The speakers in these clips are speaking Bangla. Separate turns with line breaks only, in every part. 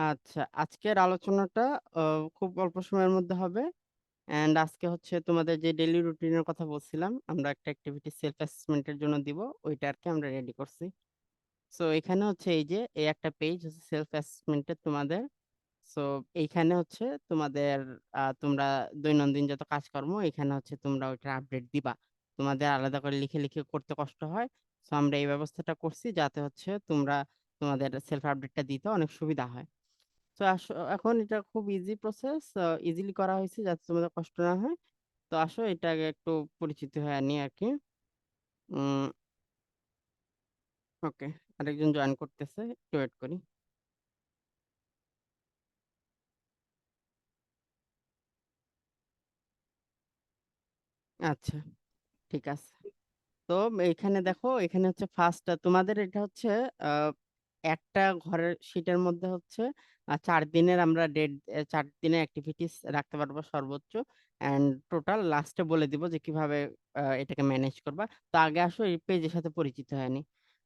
আচ্ছা, আজকের আলোচনাটা খুব অল্প সময়ের মধ্যে হবে। অ্যান্ড আজকে হচ্ছে তোমাদের যে ডেইলি রুটিনের কথা বলছিলাম, আমরা একটা অ্যাক্টিভিটি সেলফ অ্যাসেসমেন্ট এর জন্য দিব। ওইটা আরকি আমরা রেডি করছি। সো এখানে হচ্ছে এই যে এই একটা পেজ হচ্ছে সেলফ অ্যাসেসমেন্ট এর তোমাদের। সো এইখানে হচ্ছে তোমাদের তোমরা দৈনন্দিন যত কাজকর্ম এখানে হচ্ছে তোমরা ওইটার আপডেট দিবা। তোমাদের আলাদা করে লিখে, লিখে করতে কষ্ট হয়। সো আমরা এই ব্যবস্থাটা করছি যাতে হচ্ছে তোমরা তোমাদের সেলফ আপডেটটা দিতে অনেক সুবিধা হয়। তো এখন এটা খুব ইজি প্রসেস, ইজিলি করা হয়েছে যাতে তোমাদের কষ্ট না হয়। তো আসো এটা আগে একটু পরিচিত হয়ে নিই আর কি। উম ওকে, আরেকজন জয়েন করতেছে, একটু ওয়েট করি। আচ্ছা, ঠিক আছে। তো এখানে দেখো, এখানে হচ্ছে ফার্স্ট তোমাদের এটা হচ্ছে আহ, একটা ঘরের শীটের মধ্যে হচ্ছে 4 দিনের আমরা ডেট, 4 দিনের অ্যাক্টিভিটিস রাখতে পারবো সর্বোচ্চ। অ্যান্ড টোটাল লাস্টে বলে দিব যে কিভাবে এটাকে ম্যানেজ করবা। তো আগে আসো এই পেজের সাথে পরিচিত হয়নি।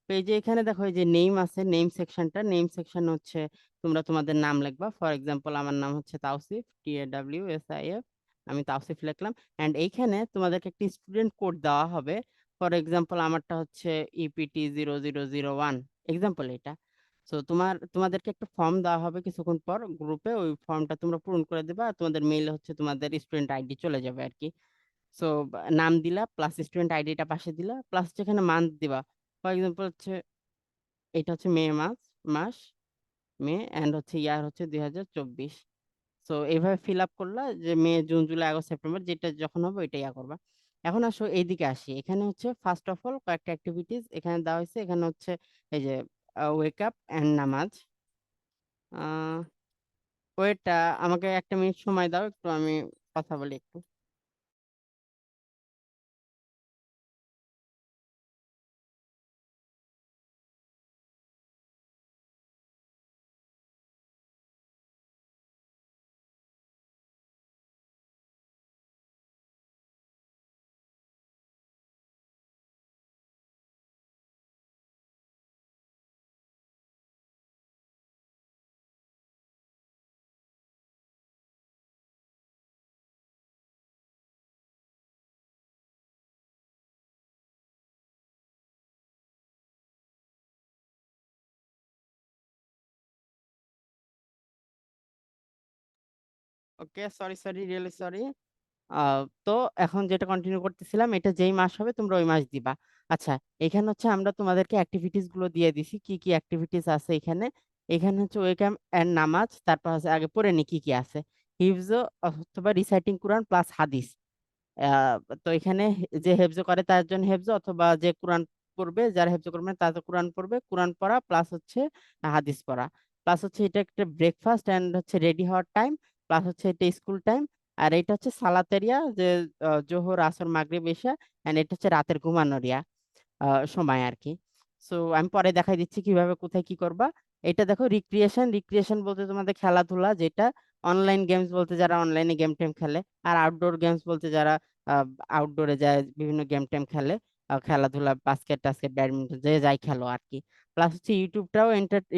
পেজে এখানে দেখো এই যে নেম আছে, নেম সেকশনটা, নেম সেকশন হচ্ছে তোমরা তোমাদের নাম লিখবা। ফর এক্সাম্পল আমার নাম হচ্ছে তাওসিফ, TAWSIF, আমি তাওসিফ লিখলাম। অ্যান্ড এইখানে তোমাদেরকে একটি স্টুডেন্ট কোড দেওয়া হবে। ফর এক্সাম্পল আমারটা হচ্ছে EPT0001, এক্সাম্পল এটা। তো তোমাদেরকে একটা ফর্ম দেওয়া হবে কিছুক্ষণ পর গ্রুপে, ওই ফর্মটা তোমরা পূরণ করে দেবা, আর তোমাদের মেইলে হচ্ছে তোমাদের স্টুডেন্ট আইডি চলে যাবে আর কি। সো নাম দিলা প্লাস স্টুডেন্ট আইডিটা পাশে দিলা, প্লাস যেখানে মান্থ দিবা। ফর এক্সাম্পল হচ্ছে এটা হচ্ছে মে মাস, মে, এন্ড হচ্ছে ইয়ার হচ্ছে 2024। সো এইভাবে ফিল আপ করলা যে মে, জুন, জুলাই, আগস্ট, সেপ্টেম্বর, যেটা যখন হবে ওইটা ইয়া করবা। এখন আসো এইদিকে আসি, এখানে হচ্ছে ফার্স্ট অফ অল কয়েকটা অ্যাক্টিভিটিস এখানে দেওয়া হয়েছে। এখানে হচ্ছে এই যে ওয়েক আপ এন্ড নামাজ। ওয়েটটা, আমাকে 1 মিনিট সময় দাও, একটু আমি কথা বলি একটু। ওকে, সরি সরি, রিয়েলি সরি। তো এখন যেটা কন্টিনিউ করতেছিলাম, এটা যেই মাস হবে তোমরা ওই মাস দিবা। আচ্ছা, এখানে হচ্ছে আমরা তোমাদেরকে অ্যাক্টিভিটিস গুলো দিয়ে দিছি, কি কি অ্যাক্টিভিটিস আছে এখানে। এখানে হচ্ছে ওয়েকাম এন্ড নামাজ, তারপর হচ্ছে আগে পড়ে নি কি কি আছে। হিফজ অথবা রিসাইটিং কোরআন প্লাস হাদিস। আহ, তো এখানে যে হেফজ করে তার জন্য হেফজ, অথবা যে কোরআন পড়বে, যারা হেফজ করবে না তারা তো কোরআন পড়বে, কোরআন পড়া প্লাস হচ্ছে হাদিস পড়া, প্লাস হচ্ছে এটা একটা ব্রেকফাস্ট এন্ড হচ্ছে রেডি হওয়ার টাইম, প্লাস হচ্ছে এটা স্কুল টাইম। আর এটা হচ্ছে সালাত এরিয়া, যে জোহর, আসর, মাগরিব, এশা। এন্ড এটা হচ্ছে রাতের ঘুমানোর সময় আর কি। সো আমি পরে দেখাই দিচ্ছি কিভাবে কোথায় কি করবা। এটা দেখো রিক্রিয়েশন, রিক্রিয়েশন বলতে তোমাদের খেলাধুলা, যেটা অনলাইন গেমস বলতে যারা অনলাইনে গেম টেম খেলে, আর আউটডোর গেমস বলতে যারা আউটডোরে যায় বিভিন্ন গেম টেম খেলে, খেলাধুলা, বাস্কেট টাস্কেট, ব্যাডমিন্টন, যে যাই খেলো আর কি। প্লাস হচ্ছে ইউটিউবটাও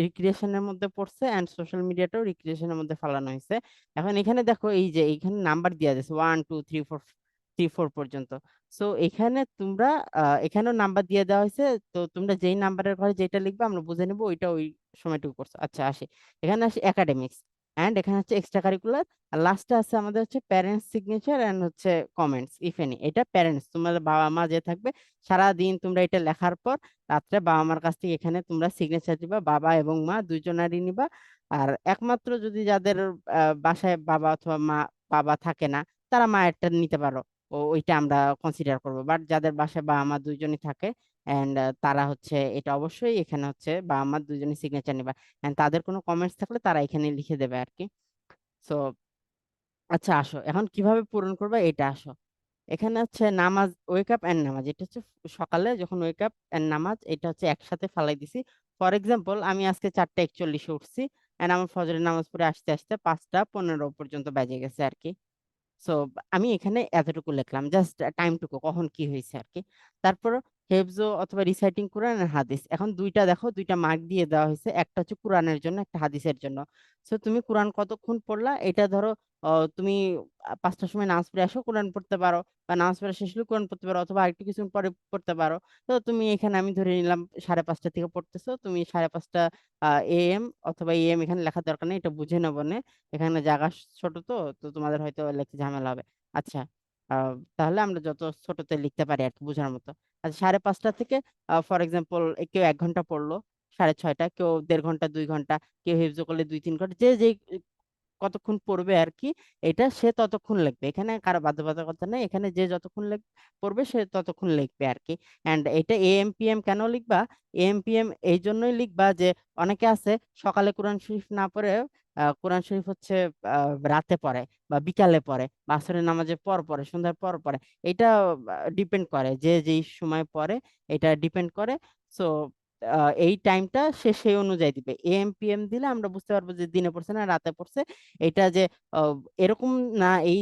রিক্রিয়েশনের মধ্যে পড়ছে, অ্যান্ড সোশ্যাল মিডিয়াটাও রিক্রিয়েশনের মধ্যে ফেলানো হয়েছে। এখন এখানে দেখো এই যে এইখানে নাম্বার দেওয়া যাচ্ছে 1 2 3 4, 3 4 পর্যন্ত। সো এখানে তোমরা এখানেও নাম্বার দিয়ে দেওয়া হয়েছে। তো তোমরা যেই নাম্বারের ঘরে যেটা লিখবে আমরা বুঝে নেবো ওইটা ওই সময়টুকু করছো। আচ্ছা, আসি এখানে, আসি একাডেমিক্স, এন্ড এখানে হচ্ছে এক্সট্রা কারিকুলার। আর লাস্টে আছে আমাদের হচ্ছে প্যারেন্টস সিগনেচার এন্ড হচ্ছে কমেন্টস ইফ এনি। এটা প্যারেন্টস, তোমাদের বাবা মা যে থাকবে, সারা দিন তোমরা এটা লেখার পর রাত্রে বাবা মার কাছ থেকে এখানে তোমরা সিগনেচার দিবা, বাবা এবং মা দুইজনারই নিবা। আর একমাত্র যদি যাদের বাসায় বাবা অথবা মা, বাবা থাকে না, তারা মায়েরটা নিতে পারো। ওইটা আমরা কনসিডার করবো। বাট যাদের বাসায় বা আমার দুইজনই থাকে, এন্ড তারা হচ্ছে এটা অবশ্যই এখানে হচ্ছে বা আমার দুইজনই সিগনেচার নেবা। এন্ড তাদের কোনো কমেন্টস থাকলে তারা এখানে লিখে দেবে আর কি। সো আচ্ছা, আসো এখন কিভাবে পূরণ করবে এটা আসো। এখানে হচ্ছে নামাজ, ওয়েক আপ এন্ড নামাজ, এটা হচ্ছে সকালে যখন ওয়েক আপ এন্ড নামাজ, এটা হচ্ছে একসাথে ফালাই দিছি। ফর এক্সাম্পল আমি আজকে 4টা 41 উঠছি, এন্ড আমার ফজরের নামাজ পড়ে আসতে আসতে 5টা 15 পর্যন্ত বেজে গেছে আর কি। সো আমি এখানে এতটুকু লিখলাম, জাস্ট টাইমটুকু কখন কি হয়েছে আর কি। তারপর হেফজো অথবা রিসাইটিং কোরআন আর হাদিস, এখন দুইটা দেখো, দুইটা মার্ক দিয়ে দেওয়া হয়েছে, একটা হচ্ছে কোরআনের জন্য, একটা হাদিসের জন্য। তো তুমি কোরআন কতক্ষণ পড়লা এটা ধরো, তুমি 5টার সময় নামাজ পড়ে আসো, কোরআন পড়তে পারো, বা নামাজ পড়া শেষ হলে কোরআন পড়তে পারো, অথবা আরেকটু কিছু পরে পড়তে পারো। তো তুমি এখানে আমি ধরে নিলাম 5:30 থেকে পড়তেছো, তুমি 5:30 AM অথবা AM এখানে লেখার দরকার নেই, এটা বুঝে নেবো না, এখানে জায়গা ছোট, তো তো তোমাদের হয়তো লিখতে ঝামেলা হবে। আচ্ছা, তাহলে আমরা যত ছোটতে লিখতে পারি আর কি, বোঝার মতো। আচ্ছা, 5:30 থেকে ফর এক্সাম্পল কেউ 1 ঘন্টা পড়লো, 6:30, কেউ 1.5 ঘন্টা, 2 ঘন্টা, কেউ হিফজ করলে 2-3 ঘন্টা, যে যে কতক্ষণ পড়বে আর কি, এটা সে ততক্ষণ লিখবে, এখানে কারো বাধ্যবাধকতা নেই, এখানে যে যতক্ষণ পড়বে সে ততক্ষণ লিখবে আর কি। অ্যান্ড এটা AM PM কেন লিখবা? AM PM এই জন্যই লিখবা যে অনেকে আছে সকালে কোরআন শরীফ না পড়ে, কোরআন শরীফ হচ্ছে রাতে পড়ে, বা বিকালে পড়ে, বা আসরের নামাজের পর পড়ে, সন্ধ্যার পর পড়ে। এটা ডিপেন্ড করে যে যেই সময় পড়ে, এটা ডিপেন্ড করে। সো এই টাইমটা সে সেই অনুযায়ী দিবে। AM PM দিলে আমরা বুঝতে পারবো যে দিনে পড়ছে না রাতে পড়ছে। এটা যে আহ, এরকম না, এই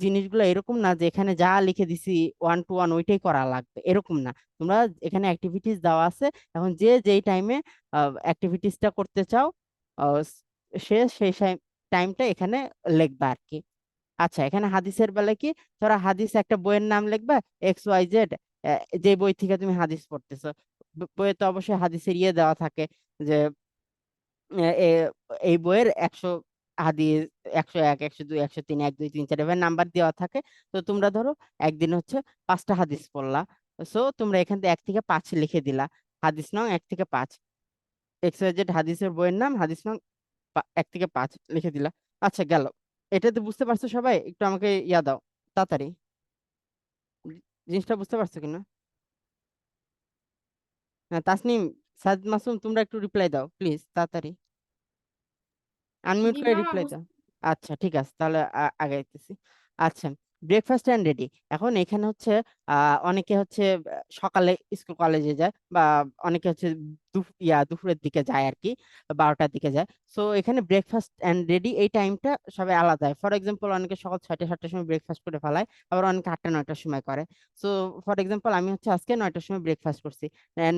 জিনিসগুলো এরকম না যে এখানে যা লিখে দিছি 1 to 1 ওইটাই করা লাগবে, এরকম না। তোমরা এখানে অ্যাক্টিভিটিস দেওয়া আছে, এখন যে যেই টাইমে অ্যাক্টিভিটিসটা করতে চাও, আহ, সে সেই টাইমটা এখানে লিখবা আর কি। আচ্ছা, এখানে হাদিসের বেলায় কি, ধরো হাদিস একটা বইয়ের নাম লিখবা, XYZ, যে বই থেকে তুমি হাদিস পড়তেছো। বইয়ে তো অবশ্যই হাদিসের ইয়ে দেওয়া থাকে যে এই বইয়ের 100 হাদিস, 101, 102, 103, 1, 2, 3, 4 এভাবে নাম্বার দেওয়া থাকে। তো তোমরা ধরো একদিন হচ্ছে 5টা হাদিস পড়লা, সো তোমরা এখান থেকে 1 থেকে 5 লিখে দিলা, হাদিস নং 1 থেকে 5, XYZ হাদিসের বইয়ের নাম, হাদিস নং 1 থেকে 5 লিখে দিলা। আচ্ছা, গেল। এটাতে বুঝতে পারছো সবাই? একটু আমাকে ইয়া দাও তাড়াতাড়ি, জিনিসটা বুঝতে পারছো কিনা? হ্যাঁ, তাসনিম, সাদ মাসুম, তোমরা একটু রিপ্লাই দাও প্লিজ তাড়াতাড়ি, আনমিউট
জি
করে
মামা
রিপ্লাই দাও। আচ্ছা, ঠিক আছে, তাহলে আগাইতেছি। আচ্ছা, ব্রেকফাস্ট অ্যান্ড রেডি। এখন এখানে হচ্ছে অনেকে হচ্ছে সকালে স্কুল কলেজে যায়, বা অনেকে হচ্ছে দুপুরের দিকে যায় আর কি, 12টার দিকে যায়। সো এখানে ব্রেকফাস্ট অ্যান্ড রেডি এই টাইমটা সবাই আলাদা। ফর এক্সাম্পল অনেকে সকাল 6টা 7টার সময় ব্রেকফাস্ট করে ফেলায়, আবার অনেকে 8টা 9টার সময় করে। সো ফর এক্সাম্পল আমি হচ্ছে আজকে 9টার সময় ব্রেকফাস্ট করছি।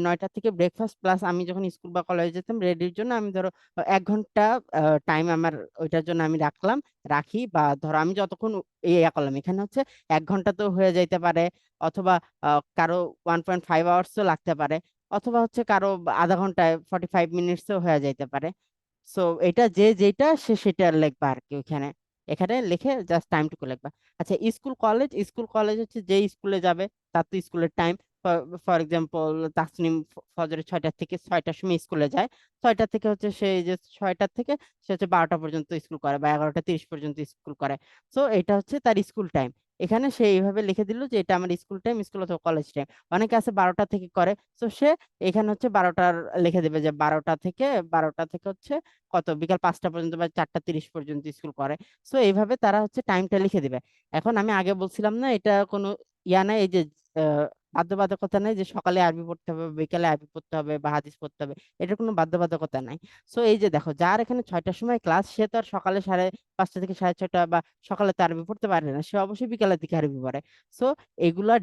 9টা থেকে ব্রেকফাস্ট প্লাস আমি যখন স্কুল বা কলেজে যেতাম রেডির জন্য, আমি ধরো 1 ঘন্টা টাইম আমার ওইটার জন্য আমি রাখি, বা ধরো আমি যতক্ষণ ইয়া করলাম, এখানে হচ্ছে 1 ঘন্টা তো হয়ে যাইতে পারে, অথবা কারো 1.5 আওয়ার্সও লাগতে পারে, অথবা হচ্ছে কারো আধা ঘন্টায় 45 মিনিটসও হয়ে যাইতে পারে। সো এটা যে যেটা সে সেটা লিখবা আর কি ওইখানে, এখানে লিখে জাস্ট টাইমটুকু লিখবা। আচ্ছা, স্কুল কলেজ হচ্ছে যে স্কুলে যাবে তার তো স্কুলের টাইম। ফর এক্সাম্পল তাসনিম ফজরের 6টা থেকে 6টার সময় স্কুলে যায়, 6টা থেকে হচ্ছে সে যে 6টা থেকে সে হচ্ছে 12টা পর্যন্ত স্কুল করে, বা 11টা 30 পর্যন্ত স্কুল করে। সো এটা হচ্ছে তার স্কুল টাইম। এখানে সে এইভাবে লিখে দিল যে এটা আমার স্কুল টাইম, স্কুল অথবা কলেজ টাইম। অনেকে আছে 12টা থেকে করে, তো সে এখানে হচ্ছে 12টার লিখে দেবে যে 12টা থেকে হচ্ছে কত বিকাল 5টা পর্যন্ত, বা 4টা 30 পর্যন্ত স্কুল করে। সো এইভাবে তারা হচ্ছে টাইমটা লিখে দিবে। এখন আমি আগে বলছিলাম না, এটা কোনো ইয়া নাই, এই যে আহ, বাধ্যবাধকতা নাই যে সকালে আরবি পড়তে হবে, বিকালে আরবি পড়তে হবে, বা হাদিস পড়তে হবে, এটার কোনো বাধ্যবাধকতা নাই। সো এই যে দেখো, যার এখানে 6টার সময় ক্লাস, সে তো আর সকালে 5:30 থেকে 6:30, বা সকালে তো আরবি পড়তে পারে না, সে অবশ্যই বিকালের দিকে আরবি পড়ে। সো এগুলা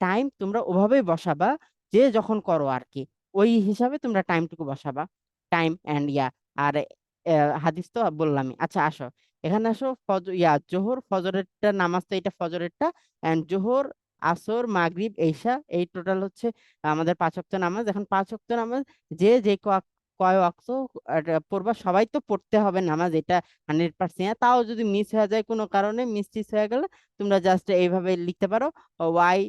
টাইম তোমরা ওভাবেই বসাবা, যে যখন করো আর কি, ওই হিসাবে তোমরা টাইমটুকু বসাবা, টাইম এন্ড ইয়া। আর হাদিস তো বললামই। আচ্ছা, আসো এখানে আসো, জোহর ফজরেরটা নামাজ, তো এটা ফজরেরটা, এন্ড জোহর, আসর, মাগরিব, এশা, এই টোটাল হচ্ছে আমাদের 5 ওয়াক্ত নামাজ। এখন 5 ওয়াক্ত নামাজ যে যে কয় ওয়াক্ত পড়বা, সবাই তো পড়তে হবে নামাজ, এটা 100%। তাও যদি মিস হয়ে যায় কোনো কারণে, মিস টিস হয়ে গেলে, তোমরা জাস্ট এইভাবে লিখতে পারো, Y+Y+Y+Y।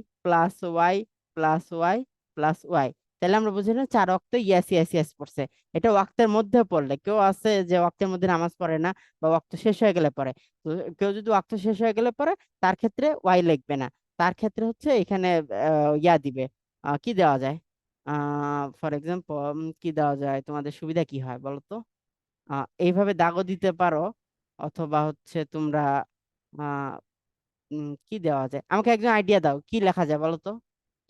তাহলে আমরা বুঝি না 4 ওয়াক্ত ইয়াস ইয়াস ইয়াস পড়ছে। এটা ওয়াক্তের মধ্যে পড়লে, কেউ আছে যে ওয়াক্তের মধ্যে নামাজ পড়ে না, বা ওয়াক্ত শেষ হয়ে গেলে পড়ে। তো কেউ যদি ওয়াক্ত শেষ হয়ে গেলে পড়ে, তার ক্ষেত্রে ওয়াই লিখবে না, তার ক্ষেত্রে হচ্ছে এখানে ইয়া দিবে। কি দেওয়া যায়? ফর এক্সাম্পল কি দেওয়া যায়, তোমাদের সুবিধা কি হয় বলো তো? এইভাবে দাগও দিতে পারো, অথবা হচ্ছে তোমরা আহ কি দেওয়া যায়, আমাকে একজন আইডিয়া দাও, কি লেখা যায় বলো তো,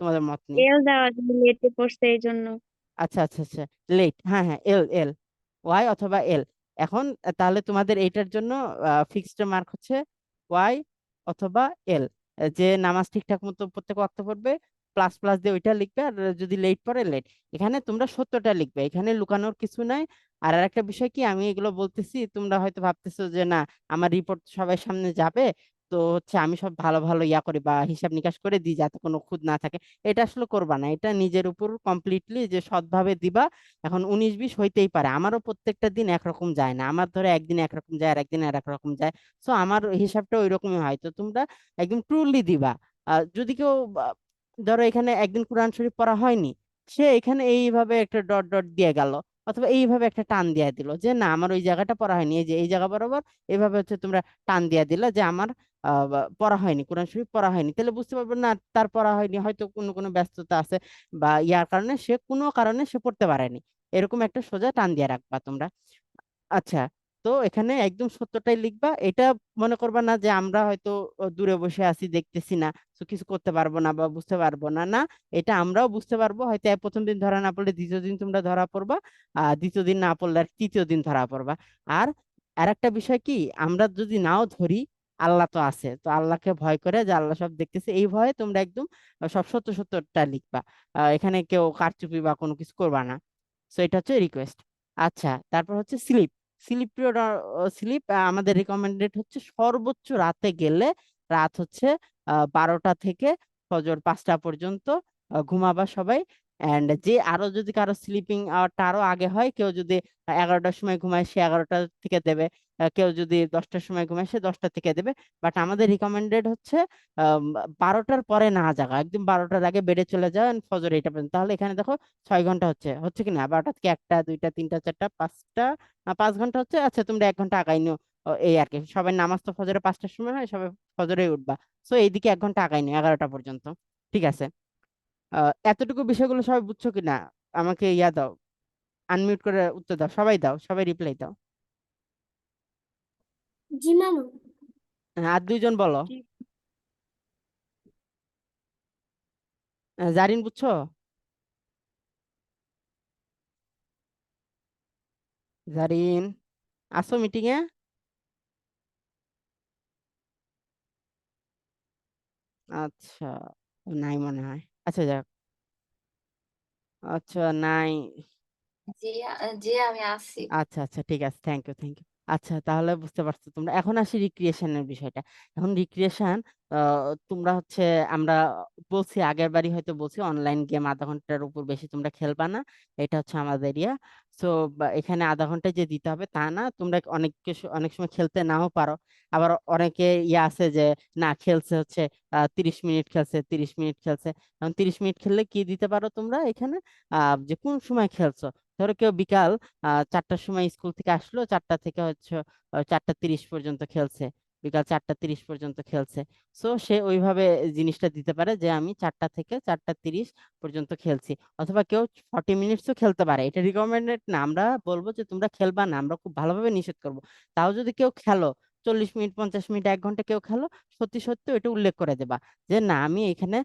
তোমাদের মত নিয়ে।
এল দেওয়া লেটে পড়ছে এই জন্য।
আচ্ছা আচ্ছা আচ্ছা, লেট, হ্যাঁ হ্যাঁ, এল এল, ওয়াই অথবা এল। এখন তাহলে তোমাদের এইটার জন্য ফিক্সড মার্ক হচ্ছে ওয়াই অথবা এল। যে নামাজ ঠিকঠাক মতো প্রত্যেক ওয়াক্ত পড়বে, প্লাস প্লাস দিয়ে ওইটা লিখবে, আর যদি লেট পড়ে লেট। এখানে তোমরা সত্যটা লিখবে, এখানে লুকানোর কিছু নাই। আর আরেকটা বিষয় কি, আমি এগুলো বলতেছি, তোমরা হয়তো ভাবতেছো যে না আমার রিপোর্ট সবার সামনে যাবে, তো হচ্ছে আমি সব ভালো ভালো ইয়া করি বা হিসাব নিকাশ করে দিই যাতে কোনো খুঁত না থাকে। এটা আসলে করবা না, এটা নিজের উপর কমপ্লিটলি যে সৎভাবে দিবা। এখন 19-20 হইতেই পারে, আমারও প্রত্যেকটা দিন একরকম যায় না, আমার ধরে একদিন একরকম যায় আর একদিন আর এক রকম যায়। সো আমার হিসাবটা ওই রকমই হয়, তো তোমরা একদম ট্রুলি দিবা। যদি কেউ ধরো এখানে একদিন কোরআন শরীফ পড়া হয়নি, সে এখানে এইভাবে একটা ডট ডট দিয়ে গেল, অথবা এইভাবে একটা টান দিয়ে দিল যে না আমার ওই জায়গাটা পড়া হয়নি, এই যে এই জায়গা বরাবর এইভাবে হচ্ছে তোমরা টান দিয়ে দিলা যে আমার পড়া হয়নি, কোরআন শরীফ পড়া হয়নি। তাহলে বুঝতে পারবে না তার পড়া হয়নি, হয়তো কোনো কোনো ব্যস্ততা আছে বা ইয়ার কারণে সে কোনো কারণে সে পড়তে পারেনি। এরকম একটা সোজা টান দিয়ে রাখবা তোমরা। আচ্ছা, তো এখানে একদম সত্যটাই লিখবা। এটা মনে করবা না যে আমরা হয়তো দূরে বসে আছি দেখতেছি না, তো কিছু করতে পারবো না বা বুঝতে পারবো না, না, এটা আমরাও বুঝতে পারবো। হয়তো প্রথম দিন ধরা না পড়লে দ্বিতীয় দিন তোমরা ধরা পড়বা, দ্বিতীয় দিন না পড়লে আর তৃতীয় দিন ধরা পড়বা। আর আরেকটা বিষয় কি, আমরা যদি নাও ধরি, আল্লাহ তো আছে, তো আল্লাহকে ভয় করে যে আল্লাহ সব দেখতেছে এই ভয়ে তোমরা একদম সব সত্য সত্যটা লিখবা। এখানে কেউ কারচুপি বা কোনো কিছু করবা না। সো এটা হচ্ছে রিকোয়েস্ট। আচ্ছা, তারপর হচ্ছে স্লিপ। স্লিপ পিরিয়ড, স্লিপ আমাদের রিকমেন্ডেড হচ্ছে সর্বোচ্চ রাতে গেলে রাত হচ্ছে 12টা থেকে ফজর 5টা পর্যন্ত ঘুমাবা সবাই। এন্ড যে আরো যদি কারো স্লিপিং আওয়ারটা আরো আগে হয়, কেউ যদি 11টার সময় ঘুমায় সে 11টা থেকে দেবে, কেউ যদি 10টার সময় ঘুমায় সে 10টা থেকে দেবে। বাট আমাদের রিকমেন্ডেড হচ্ছে 12টার পরে না জাগা, একদম 12টার আগে বেডে চলে যাও and ফজর এটা পর্যন্ত। তাহলে এখানে দেখো 6 ঘন্টা হচ্ছে, হচ্ছে কি না? 12টা থেকে 1টা 2টা 3টা 4টা 5টা, 5 ঘন্টা হচ্ছে। আচ্ছা তোমরা 1 ঘন্টা আগাই নিও। এই আর কি, সবাই নামাজ তো ফজরে 5টার সময় হয়, সবাই ফজরে উঠবা। সো এইদিকে 1 ঘন্টা আগাই নিও 11টা পর্যন্ত। ঠিক আছে? এতটুকু বিষয়গুলো সবাই বুঝছো কি না? আমাকে ইয়া দাও, আনমিউট করে উত্তর দাও, সবাই দাও, সবাই রিপ্লাই দাও।
জি মামু।
আর দুইজন বলো।
জি।
জারিন বুঝছো? জারিন, আসো মিটিং এ? আচ্ছা, নাই মনে হয়। আচ্ছা যাক, আচ্ছা নাই।
জি জি আমি আছি।
আচ্ছা আচ্ছা, ঠিক আছে, থ্যাংক ইউ থ্যাংক ইউ। আচ্ছা তাহলে বুঝতে পারছো তোমরা। এখন আসি রিক্রিয়েশনের বিষয়টা। এখন রিক্রিয়েশন, তোমরা হচ্ছে, আমরা বলছি আগের বারই হয়তো বলছি, অনলাইন গেম আধা ঘন্টার উপর বেশি তোমরা খেলবা না, এটা হচ্ছে আমাদের ইয়া। সো এখানে আধা ঘন্টায় যে দিতে হবে তা না, তোমরা অনেক কিছু অনেক সময় খেলতে নাও পারো। আবার অনেকে ইয়া আছে যে না খেলছে হচ্ছে 30 মিনিট খেলছে, 30 মিনিট খেলছে। এখন 30 মিনিট খেললে কি দিতে পারো তোমরা এখানে, যে কোন সময় খেলছো। ধরো কেউ বিকাল 4টার সময় স্কুল থেকে আসলো, 4টা থেকে হচ্ছে 4টা 30 পর্যন্ত খেলছে, বিকাল 4টা 30 পর্যন্ত খেলছে। সো সে ওইভাবে জিনিসটা দিতে পারে যে আমি 4টা থেকে 4টা 30 পর্যন্ত খেলছি। অথবা কেউ 40 মিনিটসও খেলতে পারে, এটা রিকমেন্ডেড না, আমরা বলবো যে তোমরা খেলবা না, আমরা খুব ভালোভাবে নিষেধ করবো। তাও যদি কেউ খেলো 40 মিনিট 50 মিনিট 1 ঘন্টা কেউ খেলো, সত্যি সত্যি ওইটা উল্লেখ করে দেবা যে না আমি এখানে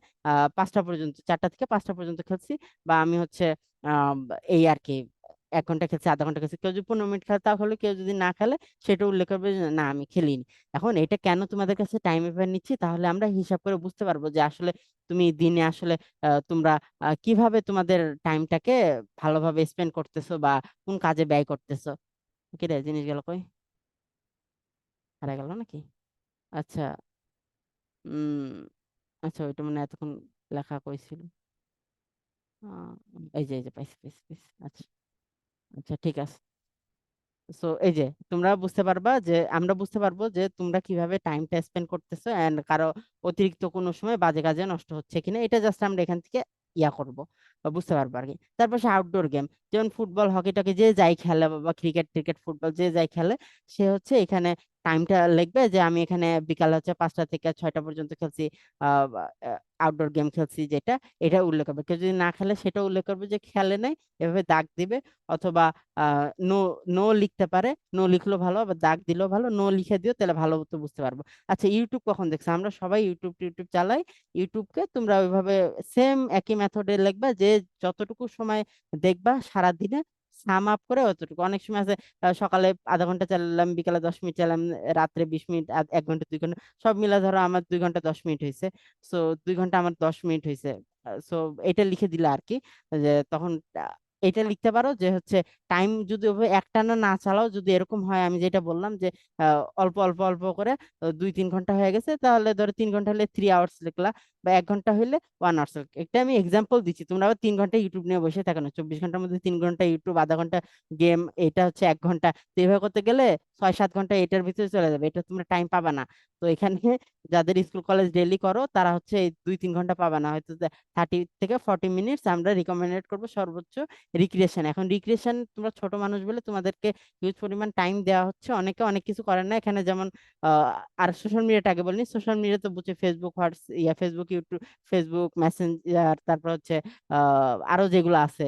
5টা পর্যন্ত, 4টা থেকে 5টা পর্যন্ত খেলছি, বা আমি হচ্ছে আহ এই আর কি 1 ঘন্টা খেলছে, আধা ঘন্টা খেলছে। কেউ যদি 15 মিনিট খেলে তা হলে, কেউ যদি না খেলে সেটা উল্লেখ করবে যে না আমি খেলিনি। এখন এটা কেন তোমাদের কাছে টাইম এভার নিচ্ছি, তাহলে আমরা হিসাব করে বুঝতে পারবো যে আসলে তুমি দিনে আসলে তোমরা কিভাবে তোমাদের টাইমটাকে ভালোভাবে স্পেন্ড করতেছো বা কোন কাজে ব্যয় করতেছো। কি রে, জিনিস গেল কই? হারা গেল নাকি? আচ্ছা, উম আচ্ছা ওইটা মানে এতক্ষণ লেখা কইছিল। আহ, এই যে পাইছি পাইছি পাইছি। আচ্ছা আচ্ছা, ঠিক আছে। সো এই যে তোমরা বুঝতে পারবা যে আমরা বুঝতে পারবো যে তোমরা কিভাবে টাইমটা স্পেন্ড করতেছো, এন্ড কারো অতিরিক্ত কোনো সময় বাজে কাজে নষ্ট হচ্ছে কিনা, এটা জাস্ট আমরা এখান থেকে ইয়া করব বা বুঝতে পারবো আর কি। তারপর সে আউটডোর গেম, যেমন ফুটবল হকি টকি যে যাই খেলে, বা ক্রিকেট ক্রিকেট ফুটবল যে যাই খেলে, সে হচ্ছে এখানে টাইমটা লিখবে যে আমি এখানে বিকাল হচ্ছে 5টা থেকে 6টা পর্যন্ত খেলছি, আউটডোর গেম খেলছি যেটা, এটা উল্লেখ করবে। কেউ যদি না খেলে সেটা উল্লেখ করবে যে খেলে নাই, এভাবে দাগ দিবে। অথবা নো নো লিখতে পারে, নো লিখলেও ভালো, আবার দাগ দিলেও ভালো, নো লিখে দিও তাহলে ভালো তো বুঝতে পারবো। আচ্ছা, ইউটিউব কখন দেখছো? আমরা সবাই ইউটিউব টিউটিউব চালাই। ইউটিউবকে তোমরা ওইভাবে সেম একই মেথডে লিখবা যে যতটুকু সময় দেখবা সারা দিনে, সাম আপ করে অতটুকু। অনেক সময় আছে সকালে আধা ঘন্টা চালালাম, বিকালে 10 মিনিট চালাম, রাত্রে 20 মিনিট, 1 ঘন্টা 2 ঘন্টা, সব মিলা ধরো আমার 2 ঘন্টা 10 মিনিট হয়েছে। সো 2 ঘন্টা আমার 10 মিনিট হয়েছে, সো এটা লিখে দিলে আর কি, যে তখন এটা লিখতে পারো যে হচ্ছে টাইম যদি ওভাবে একটানা না চালাও, যদি এরকম হয় আমি যেটা বললাম যে অল্প অল্প অল্প করে 2-3 ঘন্টা হয়ে গেছে, তাহলে ধরো 3 ঘন্টা হলে 3 আওয়ার্স লিখলা, বা 1 ঘন্টা হলে 1 আওয়ার্স। একটা আমি এক্সাম্পল দিচ্ছি, তোমরা আবার 3 ঘন্টা ইউটিউব নিয়ে বসে থাকো না, 24 ঘন্টার মধ্যে 3 ঘন্টা ইউটিউব, আধা ঘন্টা গেম, এটা হচ্ছে 1 ঘন্টা। তো এইভাবে করতে গেলে 6-7 ঘন্টা এটার ভিতরে চলে যাবে, এটা তোমরা টাইম পাবা না। তো এখানে যাদের স্কুল কলেজ ডেইলি করো তারা হচ্ছে এই 2-3 ঘন্টা পাবা না, হয়তো 30 থেকে 40 মিনিটস আমরা রিকমেন্ডেড করবো সর্বোচ্চ রিক্রিয়েশন। এখন রিক্রিয়েশন তোমরা ছোট মানুষ বলে তোমাদেরকে হিউজ পরিমাণ টাইম দেওয়া হচ্ছে, অনেকে অনেক কিছু করেন না এখানে, যেমন আর সোশ্যাল মিডিয়াটা আগে বলিনি, সোশ্যাল মিডিয়া তো বুঝছে Facebook, Facebook, YouTube, Facebook Messenger, তারপর হচ্ছে আরো যেগুলো আছে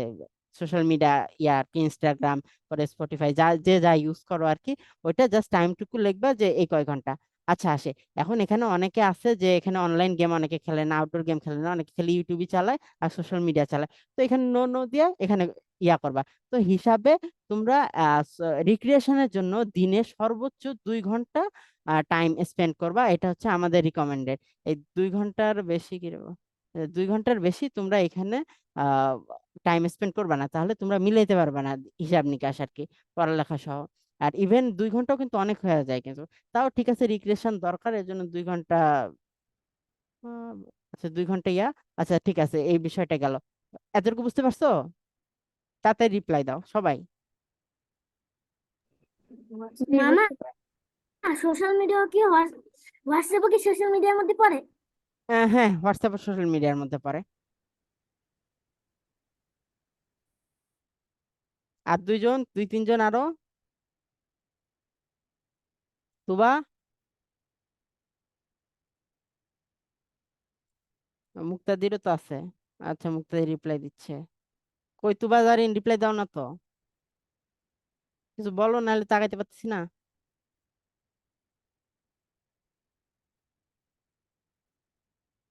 সোশ্যাল মিডিয়া, আর কি ইনস্টাগ্রাম, পরে স্পটিফাই, যা যে যা ইউজ করো আর কি, ওইটা জাস্ট টাইমটুকু লিখবা যে এই কয় ঘন্টা। আচ্ছা আসে, এখন এখানে অনেকে আছে যে এখানে অনলাইন গেম অনেকে খেলে না, আউটডোর গেম খেলে না, অনেকে খেলে ইউটিউবই চালায় আর সোশ্যাল মিডিয়া চালায়। তো এখানে নো নো দিয়ে এখানে ইয়া করবা। তো হিসাবে তোমরা রিক্রিয়েশনের জন্য দিনে সর্বোচ্চ 2 ঘন্টা টাইম স্পেন্ড করবা, এটা হচ্ছে আমাদের রিকমেন্ডেড। এই 2 ঘন্টার বেশি কি 2 ঘন্টার বেশি তোমরা এখানে টাইম স্পেন্ড করবা না, তাহলে তোমরা মিলাইতে পারবে না হিসাব নিকাশ আর কি, পড়ালেখা সহ। আর ইভেন 2 ঘন্টাও কিন্তু অনেক হয়ে যায়, কিন্তু তাও ঠিক আছে, রিক্রিয়েশন দরকার, এর জন্য 2 ঘন্টা। আহ, আচ্ছা 2 ঘন্টা আচ্ছা ঠিক আছে, এই বিষয়টা গেল। এতটুকু বুঝতে পারছো? তাতে রিপ্লাই দাও সবাই।
জি
মামা,
বুঝতে পারছি।
সোশ্যাল মিডিয়া কি হোয়াটসঅ্যাপও কি সোশ্যাল মিডিয়ার মধ্যে পড়ে?
হ্যাঁ, হোয়াটসঅ্যাপ সোশ্যাল মিডিয়ার মধ্যে পড়ে। আর 2 জন, 2-3 জন আরো। তুবা, মুক্তাদিরও তো আছে। আচ্ছা, মুক্তাদির রিপ্লাই দিচ্ছে। কই তুবা, জারিন রিপ্লাই দাও না তো, কিছু বলো, নাহলে তাকাইতে পারতেছি না।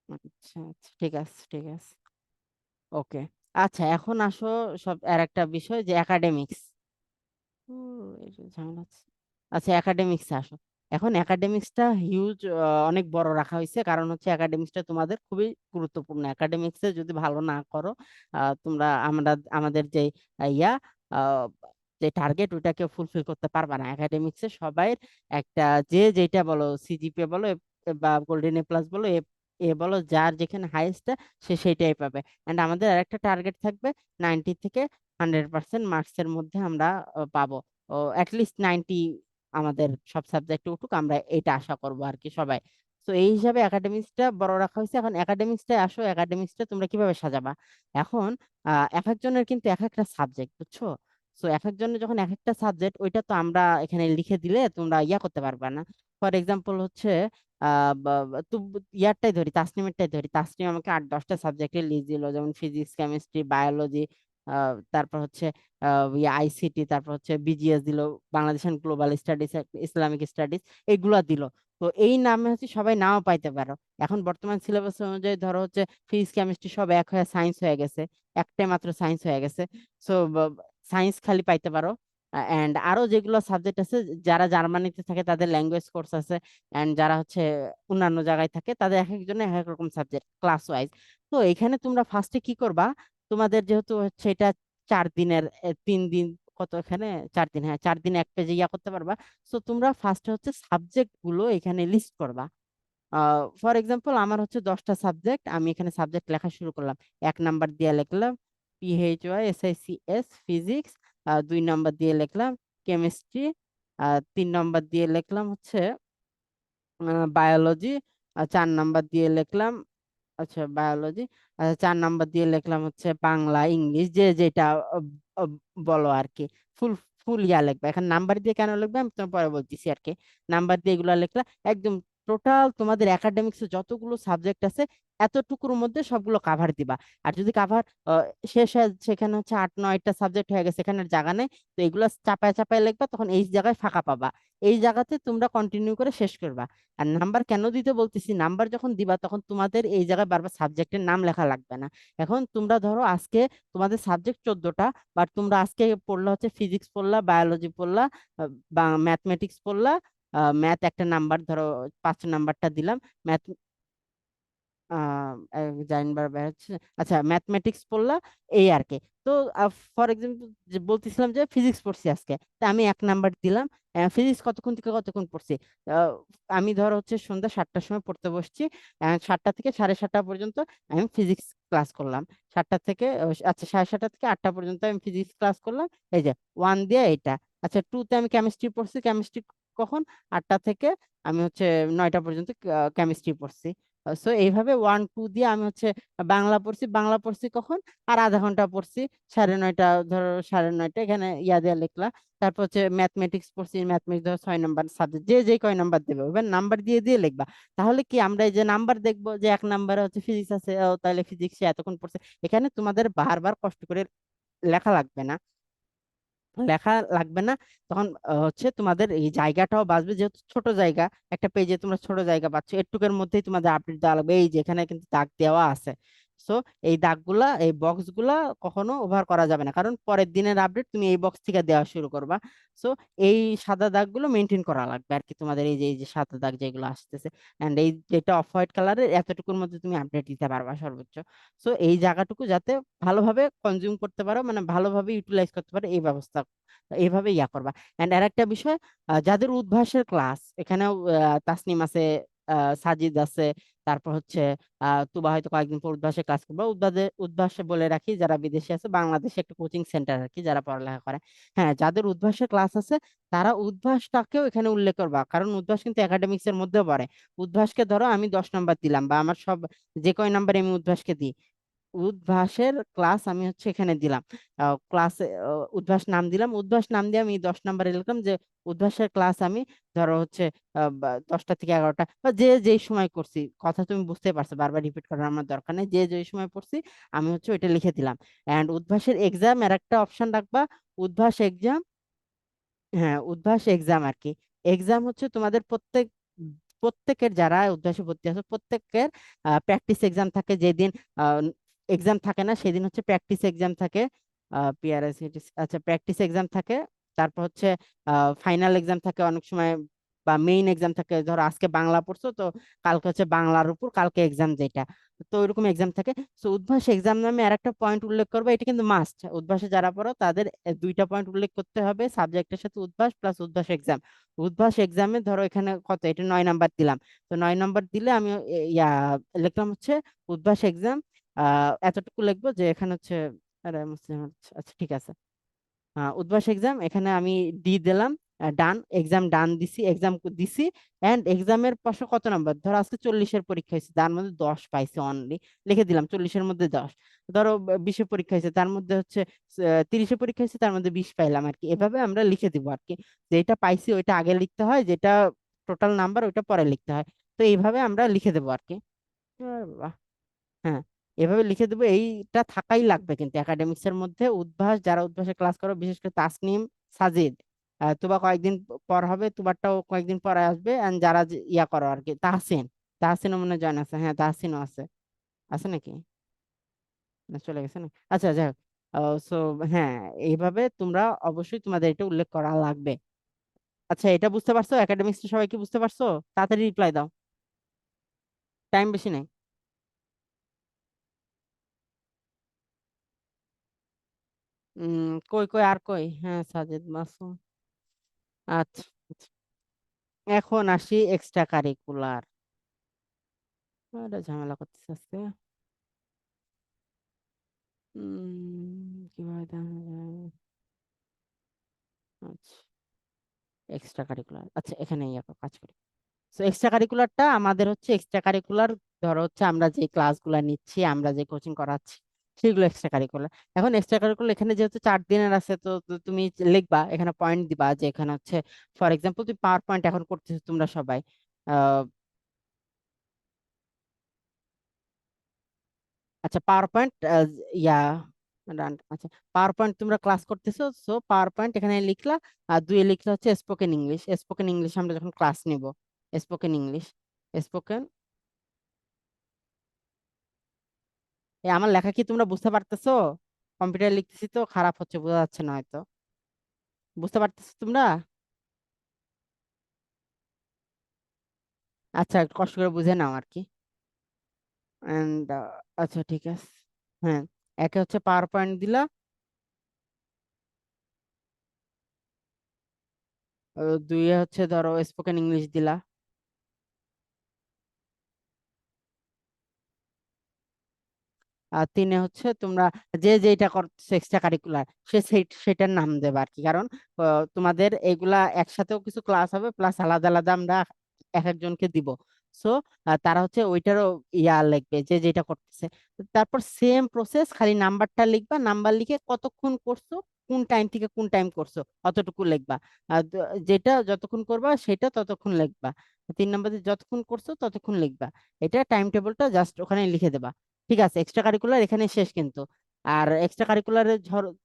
আচ্ছা আচ্ছা, ঠিক আছে ঠিক আছে, ওকে। আচ্ছা এখন আসো, সব আর একটা বিষয় যে একাডেমিক্স। ঝামেলা হচ্ছে। আচ্ছা একাডেমিক্সে আসো। এখন একাডেমিক্সটা হিউজ, অনেক বড় রাখা হয়েছে, কারণ হচ্ছে একাডেমিক্সটা তোমাদের খুবই গুরুত্বপূর্ণ। একাডেমিক্সে যদি ভালো না করো, তোমরা আমাদের যে ইয়া আহ, যে টার্গেট ওইটাকে ফুলফিল করতে পারবা না। একাডেমিক্সে সবাই একটা, যে যেটা বলো, সিজিপিএ বলো, বা গোল্ডেন এ প্লাস বলো, এ এ বলো, যার যেখানে হাইয়েস্টটা সে সেইটাই পাবে। এন্ড আমাদের আরেকটা টার্গেট থাকবে, 90 থেকে 100% মার্কসের মধ্যে আমরা পাবো, ও অ্যাটলিস্ট 90 আমাদের সব সাবজেক্টে উঠুক, আমরা এটা আশা করব আর কি সবাই। তো এই হিসাবে একাডেমিক্সটা বড় রাখা হয়েছে। এখন একাডেমিক্সটা আসো, একাডেমিক্সটা তোমরা কিভাবে সাজাবা? এখন এক একজনের কিন্তু এক একটা সাবজেক্ট, বুঝছো? তো এক একজনের যখন এক একটা সাবজেক্ট, ওইটা তো আমরা এখানে লিখে দিলে তোমরা ইয়া করতে পারবে না। ফর এক্সাম্পল হচ্ছে ইয়ারটাই ধরি, তাসনিমেরটাই ধরি, তাসনিম আমাকে 8-10টা সাবজেক্টের লিস্ট দিল, যেমন ফিজিক্স, কেমিস্ট্রি, বায়োলজি, তারপর হচ্ছে আইসিটি, তারপর হচ্ছে বিজিএস দিল, Bangladesh and global studies, Islamic studies, এইগুলা দিল। তো এই নামে হচ্ছে সবাই নাও পাইতে পারো। এখন বর্তমান সিলেবাস অনুযায়ী ধরো হচ্ছে ফিজিক্স কেমিস্ট্রি সব এক হয়ে সায়েন্স হয়ে গেছে, একটাই মাত্র সায়েন্স হয়ে গেছে। সো সায়েন্স খালি পাইতে পারো। এন্ড আরো যেগুলো সাবজেক্ট আছে, যারা জার্মানিতে থাকে তাদের ল্যাঙ্গুয়েজ কোর্স আছে, এন্ড যারা হচ্ছে অন্যান্য জায়গায় থাকে তাদের এক একজনের এক এক রকম সাবজেক্ট ক্লাস ওয়াইজ। তো এখানে তোমরা ফার্স্টে কি করবা, তোমাদের যেহেতু হচ্ছে এটা 4 দিনের, 3 দিন, কত এখানে 4 দিন, হ্যাঁ 4 দিনে এক পেজে ইয়া করতে পারবা। তো তোমরা ফার্স্টে হচ্ছে সাবজেক্ট গুলো এখানে লিস্ট করবা। ফর এক্সাম্পল আমার হচ্ছে 10টা সাবজেক্ট, আমি এখানে সাবজেক্ট লেখা শুরু করলাম। 1 নাম্বার দিয়ে লিখলাম PHYSICS ফিজিক্স, 2 নাম্বার দিয়ে লিখলাম কেমিস্ট্রি, 3 নাম্বার দিয়ে লিখলাম হচ্ছে বায়োলজি, 4 নাম্বার দিয়ে লিখলাম, আচ্ছা বায়োলজি, আচ্ছা 4 নাম্বার দিয়ে লিখলাম হচ্ছে বাংলা, ইংলিশ, যে যেটা আহ, আহ, বলো আর কি। ফুল ফুল ইয়া লিখবা। এখন নাম্বার দিয়ে কেন লিখবে আমি তোমার পরে বলতেছি আর কি। নাম্বার দিয়ে এগুলা লিখলা, একদম টোটাল তোমাদের একাডেমিক্সে যতগুলো সাবজেক্ট আছে এতটুকুর মধ্যে সবগুলো কাভার দিবা। আর যদি কাভার শেষ হয়, সেখানে হচ্ছে 8-9টা সাবজেক্ট হয়ে গেছে, এখানে আর জায়গা নেই, তো এগুলো চাপায় চাপায় লিখবা, তখন এই জায়গায় ফাঁকা পাবা, এই জায়গাতে তোমরা কন্টিনিউ করে শেষ করবা। আর নাম্বার কেন দিতে বলতেছি, নাম্বার যখন দিবা তখন তোমাদের এই জায়গায় বারবার সাবজেক্টের নাম লেখা লাগবে না। এখন তোমরা ধরো আজকে তোমাদের সাবজেক্ট 14টা, বাট তোমরা আজকে পড়লা হচ্ছে ফিজিক্স পড়লা, বায়োলজি পড়লা, বা ম্যাথমেটিক্স পড়লা, ম্যাথ একটা নাম্বার ধরো 5 নাম্বারটা দিলাম, ম্যাথ জাইনবার বের হচ্ছে। আচ্ছা, ম্যাথমেটিক্স পড়লা, এই আর কি। তো ফর এক্সাম্পল যে বলতেছিলাম যে ফিজিক্স পড়ছি আজকে, তা আমি 1 নাম্বার দিলাম। ফিজিক্স কতক্ষণ থেকে কতক্ষণ পড়ছি? আহ, আমি ধরো হচ্ছে সন্ধ্যা 7টার সময় পড়তে বসছি, 7টা থেকে 7:30 পর্যন্ত আমি ফিজিক্স ক্লাস করলাম। 7টা থেকে আচ্ছা 7:30 থেকে 8টা পর্যন্ত আমি ফিজিক্স ক্লাস করলাম। এই যে 1 দিয়ে এটা। আচ্ছা 2তে আমি কেমিস্ট্রি পড়ছি, কেমিস্ট্রি কখন? 8টা থেকে আমি হচ্ছে 9টা পর্যন্ত কেমিস্ট্রি পড়ছি। সো এইভাবে 1 2 দিয়ে আমি হচ্ছে বাংলা পড়ছি। বাংলা পড়ছি কখন? আর আধা ঘন্টা পড়ছি, 9:30, ধরো 9:30 এখানে ইয়া দিয়ে লিখলা। তারপর হচ্ছে ম্যাথমেটিক্স পড়ছি, ম্যাথমেটিক্স ধরো 6 নাম্বার সাবজেক্ট, যে যে কয় নাম্বার দেবে এবার নাম্বার দিয়ে দিয়ে লিখবা। তাহলে কি আমরা এই যে নাম্বার দেখবো যে 1 নাম্বারে হচ্ছে ফিজিক্স আছে, ও তাহলে ফিজিক্সে এতক্ষণ পড়ছে। এখানে তোমাদের বারবার কষ্ট করে লেখা লাগবে না, লেখা লাগবে না। তখন হচ্ছে তোমাদের এই জায়গাটাও বাঁচবে, যেহেতু ছোট জায়গা, একটা পেজে তোমরা ছোট জায়গা পাচ্ছ, এটুকুর মধ্যেই তোমাদের আপডেট দেওয়া লাগবে। এই যে এখানে কিন্তু দাগ দেওয়া আছে। সো এই দাগগুলা, এই বক্স গুলা কখনো ওভার করা যাবে না, কারণ পরের দিনের আপডেট তুমি এই বক্স থেকে দেওয়া শুরু করবা। সো এই সাদা দাগগুলো মেনটেন করা লাগবে আর কি তোমাদের, এই যে সাদা দাগ যেগুলো আসতেছে, এন্ড এই যেটা অফ হোয়াইট কালারের, এতটুকুর মধ্যে তুমি আপডেট দিতে পারবা সর্বোচ্চ। সো এই জায়গাটুকু যাতে ভালোভাবে কনজিউম করতে পারো, মানে ভালোভাবে ইউটিলাইজ করতে পারো, এই ব্যবস্থা এইভাবে ইয়া করবা। এন্ড আর একটা বিষয়, যাদের উদ্ভাসের ক্লাস, এখানেও তাসনিম আছে, সাজিদ আছে, তারপর হচ্ছে তুবা হয়তো কয়েকদিন পর উদ্ভাসে ক্লাস করবে। উদ্ভাসে বলে রাখি, যারা বিদেশে আছে, বাংলাদেশে একটা কোচিং সেন্টার আর কি, যারা পড়ালেখা করে। হ্যাঁ, যাদের উদ্ভাসের ক্লাস আছে তারা উদ্ভাসটাকেও এখানে উল্লেখ করবা, কারণ উদ্ভাস কিন্তু একাডেমিক্স এর মধ্যে পড়ে। উদ্ভাসকে ধরো আমি 10 নাম্বার দিলাম, বা আমার সব যে কয় নাম্বার আমি উদ্ভাসকে দিই, উদ্ভাসের ক্লাস আমি হচ্ছে এখানে দিলাম। ক্লাসে উদ্ভাস নাম দিলাম, উদ্ভাস নাম দিয়ে আমি 10 নাম্বারে লিখলাম যে উদ্ভাসের ক্লাস আমি ধরো হচ্ছে 10টা থেকে 11টা, বা যে যেই সময় করছি, কথা তুমি বুঝতে পারছো, বারবার রিপিট করার আমার দরকার নেই, যে যেই সময় পড়ছি আমি হচ্ছে ওইটা লিখে দিলাম। এন্ড উদ্ভাসের এক্সাম এর একটা অপশন রাখবা, উদ্ভাস এক্সাম। হ্যাঁ, উদ্ভাস এক্সাম আর কি। এক্সাম হচ্ছে তোমাদের প্রত্যেকের যারা উদ্ভাসে ভর্তি আছে প্রত্যেকের প্র্যাকটিস এক্সাম থাকে। যেদিন এক্সাম থাকে না সেদিন হচ্ছে প্র্যাকটিস এক্সাম থাকে। পিআরএস, আচ্ছা প্র্যাকটিস এক্সাম থাকে। তারপর হচ্ছে ফাইনাল এক্সাম থাকে অনেক সময়, বা মেইন এক্সাম থাকে। ধরো আজকে বাংলা পড়ছো, তো কালকে হচ্ছে বাংলার উপর কালকে এক্সাম যেটা, তো ওইরকম এক্সাম থাকে। তো উদ্ভাস এক্সাম নামে আর একটা পয়েন্ট উল্লেখ করবে, এটা কিন্তু মাস্ট, উদ্ভাসে যারা পড়ো তাদের 2টা পয়েন্ট উল্লেখ করতে হবে সাবজেক্টের সাথে, উদ্ভাস প্লাস উদ্ভাস এক্সাম। উদ্ভাস এক্সামে ধরো এখানে কত, এটা 9 নাম্বার দিলাম। তো 9 নাম্বার দিলে আমি ইয়া লিখলাম হচ্ছে উদ্ভাস এক্সাম, এতটুকু লিখবো যে এখানে হচ্ছে, আরে মুসলিম, আচ্ছা ঠিক আছে। উদ্ভাস এক্সাম এখানে আমি দিলাম, ডান, এক্সাম ডান দিছি, এক্সাম দিছি। এন্ড এক্সামের পাশে কত নাম্বার, ধরো আজকে 40-এর পরীক্ষা হয়েছে, তার মধ্যে 10 পাইছে অনলি, লিখে দিলাম 40-এর মধ্যে 10। ধরো 20-এ পরীক্ষা হয়েছে, তার মধ্যে হচ্ছে 30-এ পরীক্ষা হয়েছে, তার মধ্যে 20 পাইলাম আর কি। এভাবে আমরা লিখে দিব আর কি, যেটা পাইছি ওইটা আগে লিখতে হয়, যেটা টোটাল নাম্বার ওইটা পরে লিখতে হয়। তো এইভাবে আমরা লিখে দেবো আর কি। বাহ। হ্যাঁ, এভাবে লিখে দেবো, এইটা থাকাই লাগবে কিন্তু একাডেমিক্স এর মধ্যে। উদ্ভাস, যারা উদ্ভাসে ক্লাস করো, বিশেষ করে তাসনিম, সাজিদ, তুবা কয়েকদিন পর হবে, তুবারটাও কয়েকদিন পরে আসবে। এন্ড যারা ইয়া করো আর কি, তাহসিন, তাহসিনও মনে জয়েন আছে, হ্যাঁ তাহসিনও আছে। আছে নাকি? না চলে গেছে না, আচ্ছা যাই হোক। সো হ্যাঁ, এইভাবে তোমরা অবশ্যই তোমাদের এটা উল্লেখ করা লাগবে। আচ্ছা, এটা বুঝতে পারছো? একাডেমিক্স সবাই কি বুঝতে পারছো? তাড়াতাড়ি রিপ্লাই দাও, টাইম বেশি নেই। কই কই আর কই, হ্যাঁ সাজিদ মাসুম। আচ্ছা আচ্ছা। এখন আসি এক্সট্রা কারিকুলার। ঝামেলা করতেছে আজকে। কিভাবে দেখানো যায়? আচ্ছা, এক্সট্রা কারিকুলার, আচ্ছা এখানে ইয়ে কাজ করি। তো এক্সট্রা কারিকুলারটা আমাদের হচ্ছে এক্সট্রা কারিকুলার, ধরো হচ্ছে আমরা যে ক্লাসগুলো নিচ্ছি, আমরা যে কোচিং করাচ্ছি, সেগুলো এক্সট্রা কারিকুলার। এখন এক্সট্রা কারিকুলার এখানে যেহেতু 4 দিনের আছে, তো তুমি লিখবা এখানে, পয়েন্ট দিবা যে এখানে হচ্ছে, ফর এক্সাম্পল তুমি পাওয়ার পয়েন্ট এখন করতেছো তোমরা সবাই। আচ্ছা পাওয়ার পয়েন্ট, ইয়া আচ্ছা, পাওয়ার পয়েন্ট তোমরা ক্লাস করতেছো, সো পাওয়ার পয়েন্ট এখানে লিখলা। আর 2-এ লিখলা হচ্ছে স্পোকেন ইংলিশ। স্পোকেন ইংলিশ আমরা যখন ক্লাস নিব, স্পোকেন ইংলিশ, স্পোকেন। আমার লেখা কি তোমরা বুঝতে পারতেছো? কম্পিউটার লিখতেছি তো খারাপ হচ্ছে, বোঝা যাচ্ছে না হয়তো। বুঝতে পারতেছো তোমরা? আচ্ছা একটু কষ্ট করে বুঝে নাও আর কি। এন্ড আচ্ছা ঠিক আছে। হ্যাঁ, একে হচ্ছে পাওয়ার পয়েন্ট দিলা, দুইয়ে হচ্ছে ধরো স্পোকেন ইংলিশ দিলা, আর তিনে হচ্ছে তোমরা যে যেটা করছো এক্সট্রা কারিকুলার সেটার নাম দেবে আর কি। কারণ তোমাদের এগুলা একসাথেও কিছু ক্লাস হবে, প্লাস আলাদা আলাদা আমরা এক একজনকে দিব। সো তারা হচ্ছে ওইটারও ইয়া লিখবে যে যেটা করতেছে। তারপর সেম প্রসেস, খালি নাম্বারটা লিখবা, নাম্বার লিখে কতক্ষণ করছো, কোন টাইম থেকে কোন টাইম করছো অতটুকু লিখবা। আর যেটা যতক্ষণ করবা সেটা ততক্ষণ লিখবা। 3 নম্বরে যতক্ষণ করছো ততক্ষণ লিখবা। এটা টাইম টেবিলটা জাস্ট ওখানে লিখে দেবা। ঠিক আছে, এক্সট্রা কারিকুলার এখানে শেষ কিন্তু। আর এক্সট্রা কারিকুলারে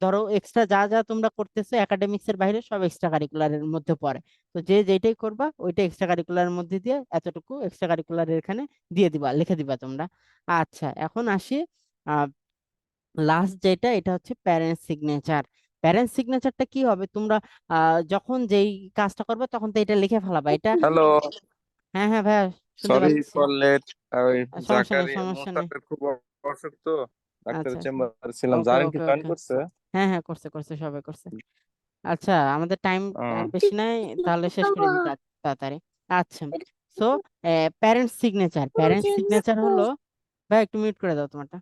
ধরো এক্সট্রা যা যা তোমরা করতেছো একাডেমিক্স এর বাইরে সব এক্সট্রা কারিকুলারের মধ্যে পড়ে। তো যে যেটাই করবা ওইটা এক্সট্রা কারিকুলারের মধ্যে দিয়ে এতটুকু এক্সট্রা কারিকুলারের এখানে দিয়ে দিবা, লিখে দিবা তোমরা। আচ্ছা, এখন আসি লাস্ট যেটা, এটা হচ্ছে প্যারেন্টস সিগনেচার। প্যারেন্টস সিগনেচারটা কি হবে, তোমরা যখন যেই কাজটা করবে তখন তো এটা লিখে ফেলাবা এটা।
হ্যালো,
হ্যাঁ হ্যাঁ ভাইয়া, শুনতে
সরি
পাচ্ছি।
For late. ওই
সমস্যা নেই,
জাকারিয়া
সমস্যা নেই।
মোস্তাকের খুব অসুখ তো,
আচ্ছা
ডাক্তারের
আচ্ছা,
চেম্বারে ছিলাম।
ওকে
জানেন কি
ওকে
জয়েন
ওকে।
করছে?
হ্যাঁ হ্যাঁ, করছে করছে, সবাই করছে। আচ্ছা, আমাদের টাইম
ও,
বেশি নাই, তাহলে শেষ করে দিই তাড়াতাড়ি। আচ্ছা, so parents signature, parents signature হলো, ভাই একটু মিউট করে দাও তোমারটা।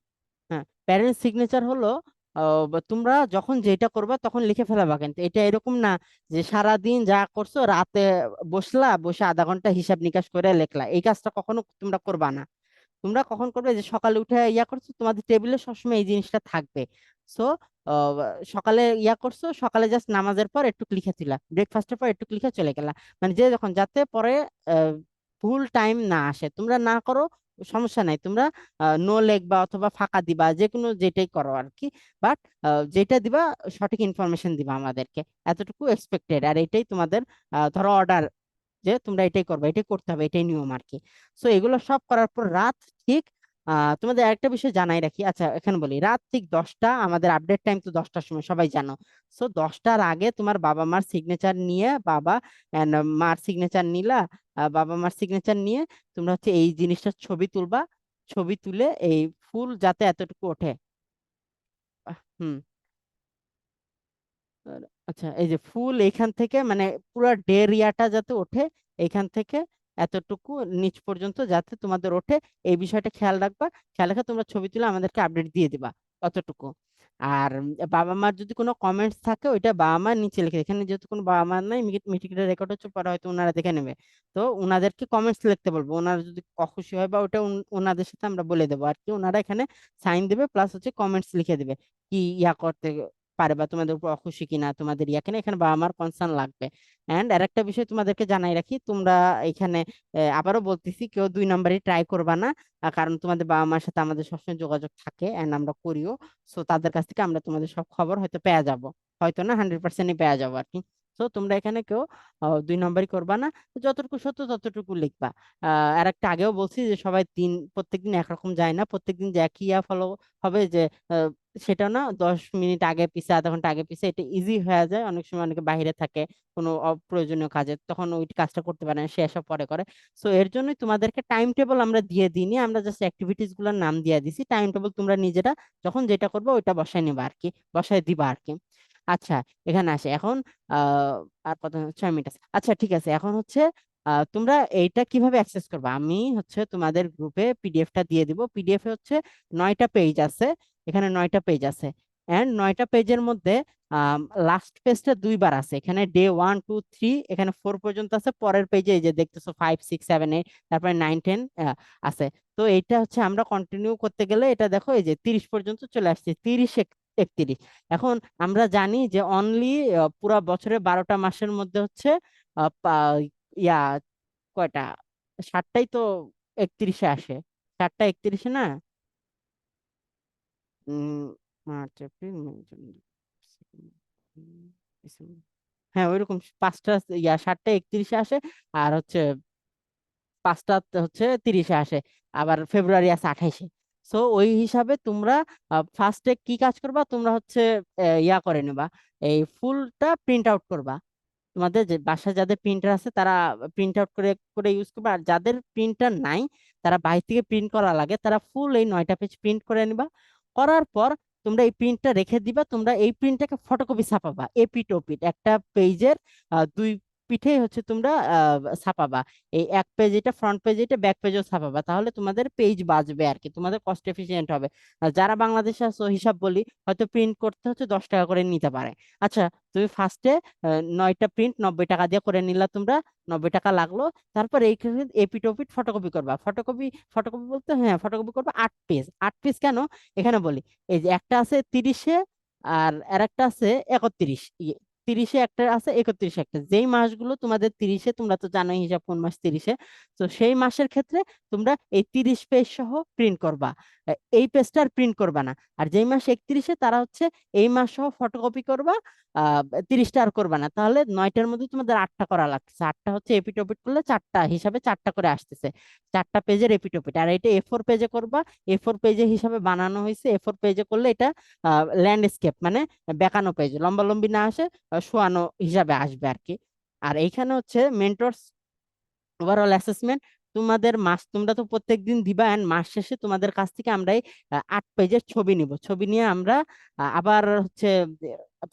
হ্যাঁ, প্যারেন্টস সিগনেচার হলো তোমরা যখন যেটা করবা তখন লিখে ফেলাবা, কিন্তু এটা এরকম না যে সারা দিন যা করছো রাতে বসে আধা ঘন্টা হিসাব নিকাশ করে লেখলা। এই কাজটা কখনো তোমরা করবা না। তোমরা কখন করবে, যে সকালে উঠে ইয়া করছো, তোমাদের টেবিলে সবসময় এই জিনিসটা থাকবে। সো সকালে ইয়া করছো, সকালে জাস্ট নামাজের পর একটু লিখে দিলা, ব্রেকফাস্টের পর একটু লিখে চলে গেলা। মানে যে যখন, যাতে পরে ফুল টাইম না আসে, তোমরা না করো সমস্যা নাই, তোমরা নো লিখবা অথবা ফাঁকা দিবা, যে কোনো যেটাই করো আর কি। বাট যেটা দিবা সঠিক ইনফরমেশন দিবা আমাদেরকে, এতটুকু এক্সপেক্টেড। আর এটাই তোমাদের ধরো অর্ডার, যে তোমরা এটাই করবে, এটাই করতে হবে, এটাই নিয়ম আর কি। সো এগুলো সব করার পর রাত ঠিক তোমাদের একটা বিষয় জানাই রাখি, আচ্ছা এখানে বলি, রাত ঠিক 10টা, আমাদের আপডেট টাইম তো 10টার সময় সবাই জানো। সো 10টার আগে তোমার বাবা মার সিগনেচার নিয়ে, বাবা and মার সিগনেচার নিলা, বাবা মার সিগনেচার নিয়ে তোমরা হচ্ছে এই জিনিসটার ছবি তুলবা। ছবি তুলে এই ফুল যাতে এতটুকু ওঠে। হুম। আচ্ছা, এই যে ফুল এইখান থেকে মানে পুরো ডেরিয়াটা যাতে ওঠে, এইখান থেকে এতটুকু নিচ পর্যন্ত যাতে তোমাদের ওঠে, এই বিষয়টা খেয়াল রাখবা। খেয়াল রেখে তোমরা ছবি তুলে আমাদেরকে আপডেট দিয়ে দিবা অতটুকু। আর বাবা মার যদি কোনো কমেন্টস থাকে ওইটা বাবা মার নিচে লিখে, এখানে যেহেতু কোনো বাবা মার নাই, মিটিংটা রেকর্ড হচ্ছে, পরে হয়তো ওনারা দেখে নেবে। তো ওনাদেরকে কমেন্টস লিখতে বলবো, ওনারা যদি অখুশি হয় বা ওটা ওনাদের সাথে আমরা বলে দেবো আর কি, ওনারা এখানে সাইন দেবে প্লাস হচ্ছে কমেন্টস লিখে দেবে কি ইয়া করতে পারে বা তোমাদের উপর অখুশি কিনা, তোমাদের ইয়া কিনা, এখানে বাবা মার কনসার্ন লাগবে। এন্ড আরেকটা বিষয় তোমাদেরকে জানাই রাখি, তোমরা এখানে আবারও বলতেছি, কেউ 2 নম্বরই ট্রাই করবা না। কারণ তোমাদের বাবা মার সাথে আমাদের সবসময় যোগাযোগ থাকে এন্ড আমরা করিও। সো তাদের কাছ থেকে আমরা তোমাদের সব খবর হয়তো পেয়ে যাব, হয়তো না 100%ই পেয়ে যাবো আর কি। তো তোমরা এখানে কেউ 2 নম্বরই করবা না, যতটুকু সত্য ততটুকু লিখবা। আর একটা আগেও বলছি যে সবাই প্রত্যেকদিন একরকম যায় না, প্রত্যেকদিন যে একই ইয়া ফলো হবে যে সেটা না, 10 মিনিট আগে পিছে, আধা ঘন্টা আগে পিছে, এটা ইজি হয়ে যায়। অনেক সময় অনেকে বাইরে থাকে কোনো অপ্রয়োজনীয় কাজে, তখন ওই কাজটা করতে পারে না, সে এসব পরে করে। সো এর জন্যই তোমাদেরকে টাইম টেবিল আমরা দিয়ে দিইনি, আমরা জাস্ট অ্যাক্টিভিটিস গুলোর নাম দিয়ে দিছি। টাইম টেবিল তোমরা নিজেরা যখন যেটা করবে ওইটা বসায় নিবা আর কি, বসায় দিবা আর কি। আচ্ছা, এখানে আসে এখন আর কত, 6 মিনিট আছে। আচ্ছা ঠিক আছে, এখন হচ্ছে তোমরা এইটা কিভাবে অ্যাক্সেস করবে, আমি হচ্ছে তোমাদের গ্রুপে পিডিএফটা দিয়ে দিব। পিডিএফ এ হচ্ছে 9টা পেজ আছে, এখানে 9টা পেজ আছে। এন্ড 9টা পেজের মধ্যে লাস্ট পেজটা 2বার আছে, এখানে ডে 1 2 3, এখানে 4 পর্যন্ত আছে। পরের পেজে এই যে দেখতেছো 5 6 7 8, তারপরে 9 10 আছে। তো এইটা হচ্ছে আমরা কন্টিনিউ করতে গেলে এটা দেখো এই যে 30 পর্যন্ত চলে আসছে, 30 31। এখন আমরা জানি যে অনলি পুরা বছরে 12টা মাসের মধ্যে হচ্ছে ইয়া কয়টা, 7টাই তো 31-এ আসে, 7টা 31-এ না। Um March April May June September, December. হ্যাঁ ওইরকম 5টা 7টা 31-এ আসে, আর হচ্ছে 5টা হচ্ছে 30-এ আসে, আবার ফেব্রুয়ারি আছে 28-এ। সো ওই হিসাবে তোমরা ফার্স্টে কি কাজ করবা, তোমরা হচ্ছে ইয়া করে নেবা, এই ফুলটা প্রিন্ট আউট করবা। তোমাদের যে বাসায় যাদের প্রিন্টার আছে তারা প্রিন্ট আউট করে করে ইউজ করবে, আর যাদের প্রিন্টার নাই তারা বাইরে থেকে প্রিন্ট করা লাগে, তারা ফুল এই 9টা পেজ প্রিন্ট করে নিবা। করার পর তোমরা এই প্রিন্টটা রেখে দিবা। তোমরা এই প্রিন্টটাকে ফটোকপি ছাপাবা, এপিট ওপিট একটা পেজের দুই পিঠেই হচ্ছে তোমরা ছাপাবা। এই এক পেজ এটা ফ্রন্ট পেজ, এটা ব্যাক পেজও ছাপাবা, তাহলে তোমাদের পেজ বাঁচবে আর কি, তোমাদের কস্ট এফিসিয়েন্ট হবে। যারা বাংলাদেশে আছো হিসাব বলি, হয়তো প্রিন্ট করতে হচ্ছে 10 টাকা করে নিতে পারে। আচ্ছা, তুমি ফার্স্টে 9টা প্রিন্ট 90 টাকা দিয়ে করে নিলা তোমরা, 90 টাকা লাগলো। তারপর এইখানে এপিট ওপিট ফটোকপি করবা। ফটোকপি ফটোকপি বলতে হ্যাঁ, ফটোকপি করবা 8 পেজ। 8 পেজ কেন এখানে বলি, এই যে একটা আছে 30-এ আর একটা আছে 31, 30-এ একটা আছে 31-এ একটা। যেই মাসগুলো তোমাদের 30-এ, তোমরা তো জানোই হিসাব কোন মাস 30-এ, তো সেই মাসের ক্ষেত্রে তোমরা এই 30 পেজ সহ প্রিন্ট করবা। এই পেজটা আর প্রিন্ট করবা না। আর যেই মাস 31-এ, তারা হচ্ছে এই মাস সহ ফটোকপি করবা। 30টা আর করবা না। তাহলে 9টার মধ্যে তোমাদের 8টা করা লাগছে। 8টা হচ্ছে এপিট ওপিট করলে 4টা হিসাবে 4টা করে আসতেছে, 4টা পেজের এপিট ওপিট। আর এটা A4 পেজে করবা। A4 পেজে হিসাবে বানানো হয়েছে। A4 পেজে করলে এটা ল্যান্ডস্কেপ মানে বেঁকানো পেজ, লম্বা লম্বি না আসে, শোয়ানো হিসাবে আসবে আর কি। আর এইখানে হচ্ছে মেন্টরস ওভারঅল অ্যাসেসমেন্ট। তোমাদের মাস, তোমরা তো প্রত্যেকদিন দিবা, এন্ড মাস শেষে তোমাদের কাছ থেকে আমরা এই 8 পেজের ছবি নিব। ছবি নিয়ে আমরা আবার হচ্ছে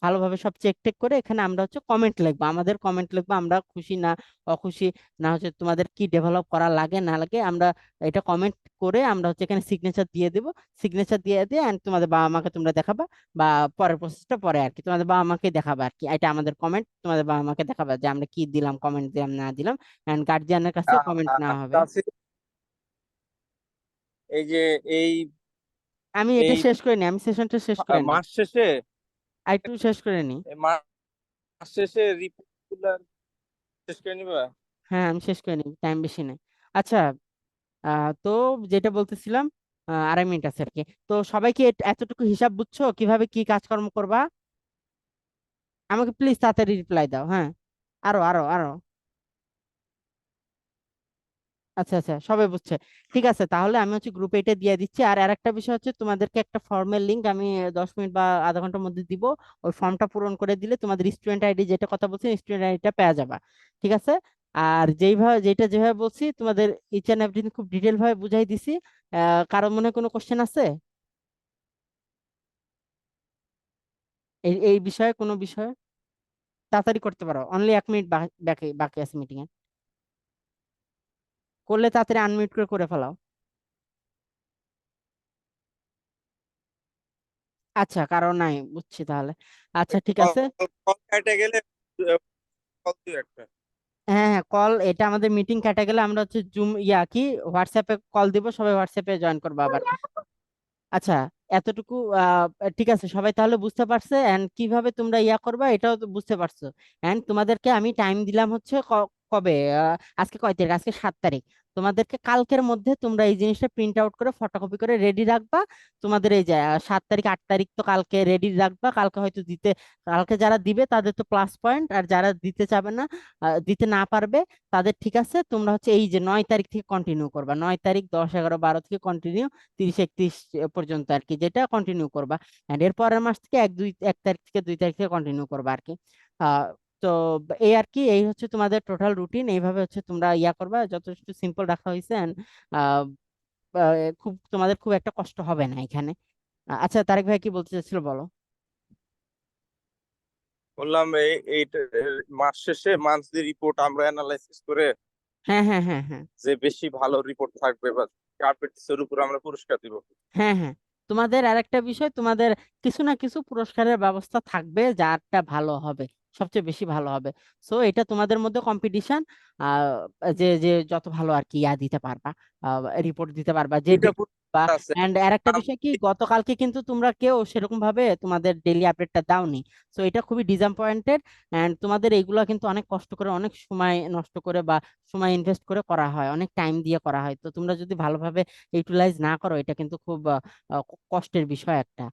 ভালোভাবে সব চেক টেক করে এখানে আমরা হচ্ছে কমেন্ট লিখবো, আমাদের কমেন্ট লিখবো, আমরা খুশি না অখুশি, না হচ্ছে তোমাদের কি ডেভেলপ করা লাগে না লাগে, আমরা এটা কমেন্ট করে আমরা হচ্ছে এখানে সিগনেচার দিয়ে দেবো। সিগনেচার দিয়ে দিয়ে এন্ড তোমাদের বাবা মাকে তোমরা দেখাবা, বা পরের প্রসেসটা পরে আর কি, তোমাদের বাবা মাকে দেখাবা আর কি। এটা আমাদের কমেন্ট, তোমাদের বাবা মাকে দেখাবা যে আমরা কি দিলাম, কমেন্ট দিলাম না দিলাম, এন্ড গার্জিয়ানের কাছেও কমেন্ট নেওয়া হবে।
তাসির, এই যে এই
আমি এটা
এই
শেষ করে নি, আমি সেশনটা শেষ করে নি,
মাস শেষে
আর একটু শেষ করে নি।
এই মাস শেষে রিপোর্ট গুলা শেষ করে নিবা।
হ্যাঁ, আমি শেষ করে নি, টাইম বেশি নেই। আচ্ছা, তো যেটা বলতেছিলাম, 2.5 মিনিট আছে আর কি। তো সবাইকে এতটুকু হিসাব বুঝছো কিভাবে কি কাজকর্ম করবা? আমাকে প্লিজ তাড়াতাড়ি রিপ্লাই দাও। হ্যাঁ, আরো আরো আরো। আচ্ছা আচ্ছা, সবাই বুঝছে। ঠিক আছে, তাহলে আমি হচ্ছে গ্রুপে এটা দিয়ে দিচ্ছি। আর আরেকটা বিষয় হচ্ছে, তোমাদেরকে একটা ফর্মের লিংক আমি 10 মিনিট বা আধা ঘন্টার মধ্যে দিব। ওই ফর্মটা পূরণ করে দিলে তোমাদের স্টুডেন্ট আইডি, যেটা কথা বলছি স্টুডেন্ট আইডিটা পেয়ে যাবা। ঠিক আছে? আর যেভাবে বলছি তোমাদের ইচ এন্ড এভরিথিং খুব ডিটেল ভাবে বুঝাই দিছি। কারো মনে হয় কোনো কোশ্চেন আছে এই এই বিষয়ে? কোনো বিষয়ে তাড়াতাড়ি করতে পারো, অনলি 1 মিনিট বাকি বাকি আছে মিটিং এ। করলে তাড়াতাড়ি আনমিউট করে করে ফেলাও। আচ্ছা, কারণ নাই, বুঝছি তাহলে। আচ্ছা, ঠিক
কল
আছে।
কল কেটে গেলে কল দিও একটা।
হ্যাঁ হ্যাঁ, কল, এটা আমাদের মিটিং কেটে গেলে আমরা হচ্ছে জুম কি হোয়াটসঅ্যাপে কল দিব, সবাই হোয়াটসঅ্যাপে জয়েন করবো আবার। আচ্ছা, এতটুকু ঠিক আছে, সবাই তাহলে বুঝতে পারছে, এন্ড কিভাবে তোমরা করবা এটাও তো বুঝতে পারছো। এন্ড তোমাদেরকে আমি টাইম দিলাম হচ্ছে কবে, আজকে কয় তারিখ? আজকে 7 তারিখ। তোমাদেরকে কালকের মধ্যে তোমরা এই জিনিসটা প্রিন্ট আউট করে ফটোকপি করে রেডি রাখবা। তোমাদের এই যে 7 তারিখ 8 তারিখ তো কালকে রেডি রাখবা। কালকে হয়তো দিতে, কালকে যারা দিবে তাদের তো প্লাস পয়েন্ট, আর যারা দিতে চাবে না, দিতে না পারবে, তাদের ঠিক আছে। তোমরা হচ্ছে এই যে 9 তারিখ থেকে কন্টিনিউ করবা, 9 তারিখ 10 11 12 থেকে কন্টিনিউ 30 31 পর্যন্ত আর কি, যেটা কন্টিনিউ করবা। এন্ড এর পরের মাস থেকে 1 তারিখ থেকে 2 তারিখ থেকে কন্টিনিউ করবা আর কি। আহ তো এই আর কি, এই হচ্ছে তোমাদের টোটাল রুটিন। এইভাবে হচ্ছে তোমরা করবা, যথেষ্ট সিম্পল রাখা হয়েছে। and, আহ, খুব তোমাদের খুব একটা কষ্ট হবে না এখানে। আচ্ছা, তারেক ভাই কি বলতে চাচ্ছিল বলো।
বললাম এই মাস শেষে মান্থলি রিপোর্ট আমরা অ্যানালাইসিস করে
হ্যাঁ হ্যাঁ হ্যাঁ হ্যাঁ
যে বেশি ভালো রিপোর্ট থাকবে বা কার্পেটসের উপর আমরা পুরস্কার দিব।
হ্যাঁ হ্যাঁ, তোমাদের আরেকটা বিষয়, তোমাদের কিছু না কিছু পুরস্কারের ব্যবস্থা থাকবে, যারটা ভালো হবে, সবচেয়ে বেশি ভালো হবে। সো এটা তোমাদের মধ্যে কম্পিটিশন, যে যে যত ভালো আর কি দিতে পারবা, রিপোর্ট দিতে পারবা, যে
দুইটা পুরস্কার আছে।
এন্ড আরেকটা
নাম
বিষয় কি, গতকালকে কিন্তু তোমরা কেউ সেরকম ভাবে তোমাদের ডেইলি আপডেটটা দাওনি। সো এটা খুবই ডিসঅ্যাপয়েন্টেড। এন্ড তোমাদের এইগুলা কিন্তু অনেক কষ্ট করে, অনেক সময় নষ্ট করে, বা সময় ইনভেস্ট করে করা হয়, অনেক টাইম দিয়ে করা হয়। তো তোমরা যদি ভালোভাবে ইউটিলাইজ না করো, এটা কিন্তু খুব কষ্টের বিষয় একটা।